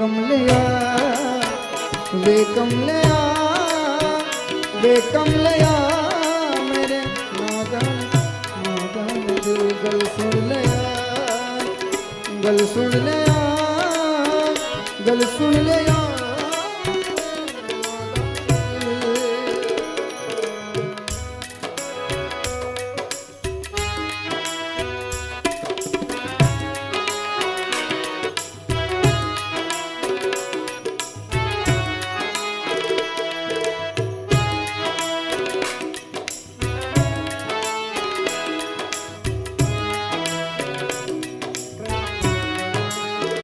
कमलिया वे कमलिया वे कमलिया मेरे नागन नागन दिल गल सुन लिया